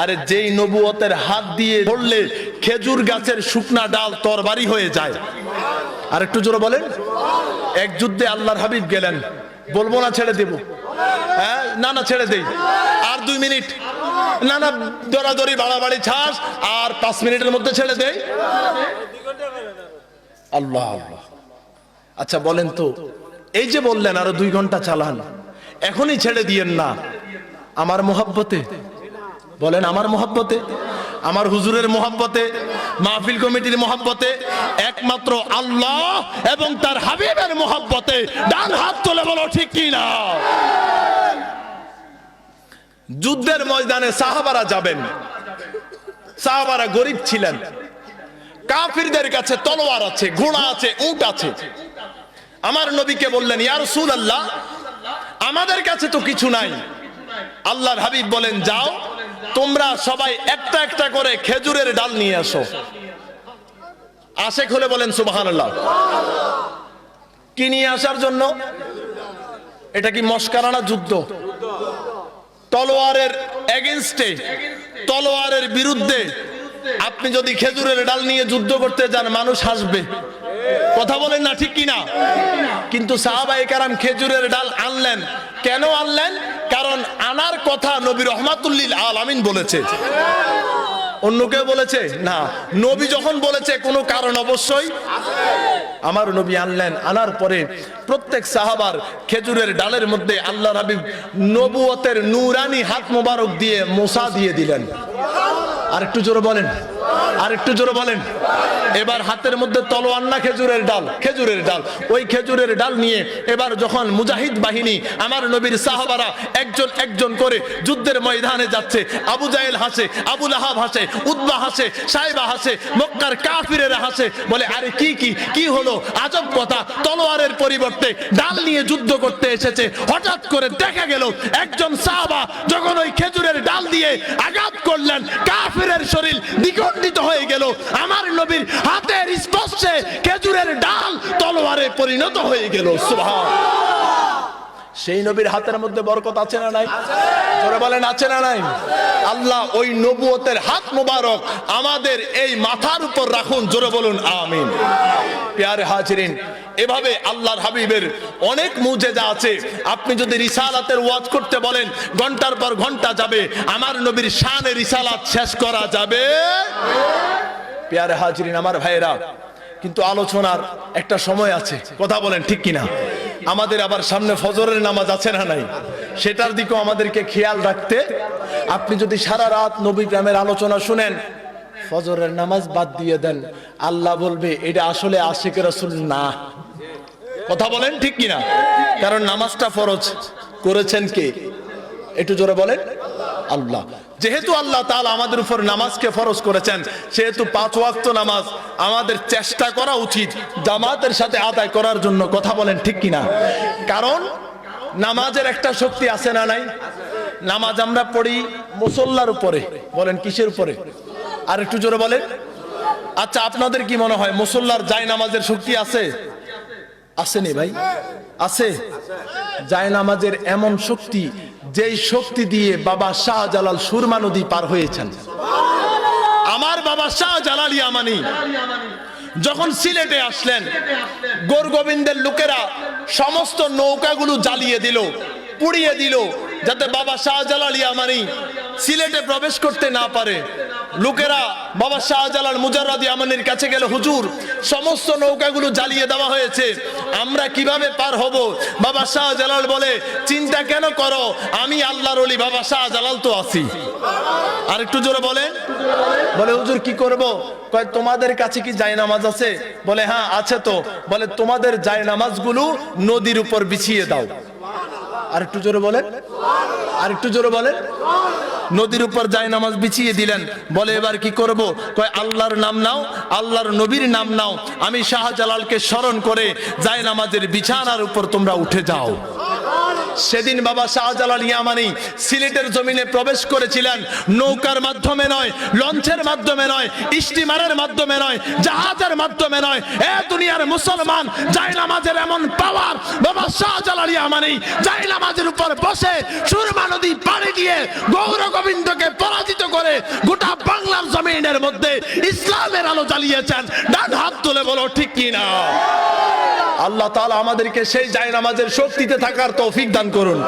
আরে যেই নবুয়তের হাত দিয়ে ধরলে খেজুর গাছের শুকনা ডাল তরবারি হয়ে যায়। আর একটু জোরে বলেন। এক যুদ্ধে আল্লাহর হাবিব গেলেন, বলবো না ছেড়ে দেব? হ্যাঁ, না না ছেড়ে দেই, আর 2 মিনিট, না না দৌড়াদৌড়ি বাড়াবাড়ি ছাড়, আর 5 মিনিটের মধ্যে ছেড়ে দেই। আল্লাহ আল্লাহ। আচ্ছা বলেন তো, এই যে বললেন আরো 2 ঘন্টা চালান, এখনই ছেড়ে দিয়েন না, আমার মোহাব্বতে? বলেন আমার মোহাব্বতে, আমার হুজুরের মোহাব্বতে, মাহফিল কমিটির মোহাব্বতে, একমাত্র আল্লাহ এবং তার হাবিবের মোহাব্বতে। ডান হাত তুলে বলো ঠিক কি না? যুদ্ধের ময়দানে সাহাবারা যাবেন। সাহাবারা গরিব ছিলেন, কাফিরদের কাছে তলোয়ার আছে, ঘোড়া আছে, উট আছে। আমার নবীকে বললেন, ইয়া রাসূলুল্লাহ, আমাদের কাছে তো কিছু নাই। আল্লাহর হাবিব বলেন, যাও তোমরা সবাই একটা একটা করে খেজুরের ডাল নিয়ে আসো। আশেক হলে বলেন সুবহানাল্লাহ। কি নিয়ে আসার জন্য? এটা কি মস্কারানা যুদ্ধ? তলোয়ারের এগেইনস্টে, তলোয়ারের বিরুদ্ধে আপনি যদি খেজুরের ডাল নিয়ে যুদ্ধ করতে যান, মানুষ হাসবে। কথা বলেন না ঠিক কিনা? কিন্তু সাহাবায়ে কেরাম খেজুরের ডাল আনলেন। কেন আনলেন? কারণ আনার কথা নবী রহমাতুল লিল আলামিন বলেছে। অন্য কেউ বলেছে না, নবী যখন বলেছে কোনো কারণ অবশ্যই আমার নবী আনলেন। আনার পরে প্রত্যেক সাহাবার খেজুরের ডালের মধ্যে আল্লাহর হাবিব নবুয়তের নূরানি হাত মোবারক দিয়ে মোসা দিয়ে দিলেন। আর একটু জোরে বলেন, আর একটু জোরে বলেন। এবার হাতের মধ্যে তলোয়ার না খেজুরের ডাল, খেজুরের ডাল। ওই খেজুরের ডাল নিয়ে এবার যখন মুজাহিদ বাহিনী, আমার নবীর সাহাবারা একজন একজন করে যুদ্ধের ময়দানে যাচ্ছে, আবু জাহেল হাসে, আবু লাহাব হাসে, উতবা হাসে, সাইবা হাসে, মক্কার কাফিরেরা হাসে, বলে আরে কি কি কি হলো, আজব কথা, তলোয়ারের পরিবর্তে ডাল নিয়ে যুদ্ধ করতে এসেছে। হঠাৎ করে দেখা গেল একজন সাহাবা যখন ওই খেজুরের ডাল দিয়ে আঘাত করলেন, কাফিরের শরীর দ্বিখণ্ডিত হয়ে গেল। আমার নবীর হাতের স্পর্শে খেজুরের ডাল তলোয়ারে পরিণত হয়ে গেল। সুবহানাল্লাহ। সেই নবীর হাতের মধ্যে বরকত আছে না নাই? জোরে বলেন আছে না নাই? আল্লাহ ওই নবুয়তের হাত মোবারক আমাদের এই মাথার উপর রাখুন। জোরে বলুন আমিন। প্যারে হাজিরিন, এভাবে আল্লাহর হাবিবের অনেক মুজেজা আছে। আপনি যদি রিসালাতের ওয়াজ করতে বলেন, ঘন্টার পর ঘন্টা যাবে। আমার নবীর শানে রিসালাত শেষ করা যাবে? প্যারে হাজিরিন আমার ভাইরা, কিন্তু আলোচনার একটা সময় আছে। কথা বলেন ঠিক কিনা? আমাদের আবার সামনে ফজরের নামাজ আছে না নাই? সেটার দিকেও আমাদেরকে খেয়াল রাখতে। আপনি যদি সারা রাত নবী প্রেমের আলোচনা শুনেন, ফজরের নামাজ বাদ দিয়ে দেন, আল্লাহ বলবে এটা আসলে আশিক রাসূল না। কথা বলেন ঠিক কিনা? কারণ নামাজটা ফরজ করেছেন কে? একটু জোরে বলেন আল্লাহ। যেহেতু আল্লাহ তাআলা আমাদের উপর নামাজকে ফরজ করেছেন, সেহেতু 5 ওয়াক্ত নামাজ আমাদের চেষ্টা করা উচিত জামাতের সাথে আদায় করার জন্য। কথা বলেন ঠিক কিনা? কারণ নামাজের একটা শক্তি আছে না নাই? নামাজ আমরা পড়ি মুসল্লার উপরে। বলেন কিসের উপরে? আর একটু জোরে বলেন। আচ্ছা আপনাদের কি মনে হয় মুসল্লার জায় নামাজের শক্তি আছে? আসেনি ভাই? আছে। জায় নামাজের এমন শক্তি, যেই শক্তি দিয়ে বাবা শাহজালাল সুরমা নদী পার হয়েছেন। আমার বাবা শাহজালাল ইয়ামানি যখন সিলেটে আসলেন, গোরগোবিন্দের লোকেরা সমস্ত নৌকাগুলো জ্বালিয়ে দিল, পুড়িয়ে দিল, যাতে বাবা শাহজালাল ইয়ামানি সিলেটে প্রবেশ করতে না পারে। লোকেরা বাবা শাহজালাল মুজাররদ ইয়ামানির কাছে গেল, হুজুর সমস্ত নৌকাগুলো জ্বালিয়ে দেওয়া হয়েছে, আমরা কিভাবে পার হব? বাবা শাহজালাল বলে, চিন্তা কেন করো, আমি আল্লাহর ওলি বাবা শাহজালাল তো আছি। আর একটু জোরে বলেন। বলে হুজুর কি করব? কয় তোমাদের কাছে কি জায়নামাজ আছে? বলে হ্যাঁ আছে তো। বলে তোমাদের জায়নামাজগুলো নদীর উপর বিছিয়ে দাও। আর একটু জোরে বলেন, আর একটু জোরে বলেন। নদীর উপর জায়নামাজ বিছিয়ে দিলেন। বলে এবার কি করব? কয় আল্লাহর নাম নাও, আল্লাহর নবীর নাম নাও, আমি শাহজালালকে স্মরণ করে জায়নামাজের বিছানার উপর তোমরা উঠে যাও। সেদিন বাবা শাহজালাল ইয়ামানি সিলেটের জমিনে প্রবেশ করেছিলেন নৌকার মাধ্যমে নয়, লঞ্চের মাধ্যমে নয়, স্টিমারের মাধ্যমে নয়, জাহাজের মাধ্যমে নয়। এ দুনিয়ার মুসলমান, জায়নামাজের এমন পাওয়ার, বাবা শাহজালাল ইয়ামানি জায়নামাজের উপর বসে সুরমা নদী পাড়ি দিয়ে গৌর গোবিন্দকে পরাজিত করে জমিনের মধ্যে ইসলামের আলো জ্বালিয়েছেন। ডান হাত তুলে বলো ঠিক কি না। আল্লাহ তাআলা আমাদেরকে সেই জায়নামাজের শক্তিতে থাকার তৌফিক দান করুন।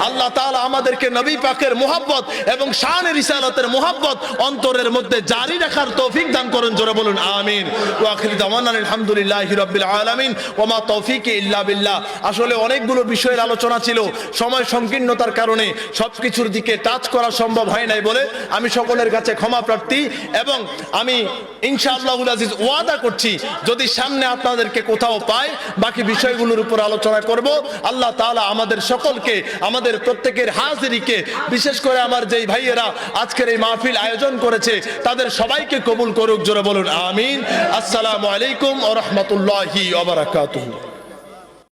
আল্লাহ তাআলা আমাদেরকে নবী পাকের মুহাব্বত এবং শান রিসালাতের মুহাব্বত অন্তরের মধ্যে জারি রাখার তৌফিক দান করুন। জোরে বলুন আমিন। ওয়া আখিরু দাওয়ানা আলহামদুলিল্লাহি রাব্বিল আলামিন ওয়া মা তৌফিকি ইল্লা বিল্লাহ। আসলে অনেকগুলো বিষয়ের আলোচনা ছিল, সময় সংকীর্ণতার কারণে সবকিছুর দিকে টাচ করা সম্ভব হয় নাই বলে আমি সকলের কাছে ক্ষমা প্রার্থী। এবং আমি ইনশাআল্লাহুল আজিজ ওয়াদা করছি, যদি সামনে আপনাদেরকে কোথাও পাই বাকি বিষয়গুলোর উপর আলোচনা করব। আল্লাহ তাআলা আমাদের সকলকে, আমাদের প্রত্যেকের হাজিরিকে, বিশেষ করে আমার যেই ভাইয়েরা আজকের এই মাহফিল আয়োজন করেছে তাদের সবাইকে কবুল করুক। জোরে বলুন আমিন। আসসালামু আলাইকুম ওয়া রাহমাতুল্লাহি ওয়া বারাকাতুহু।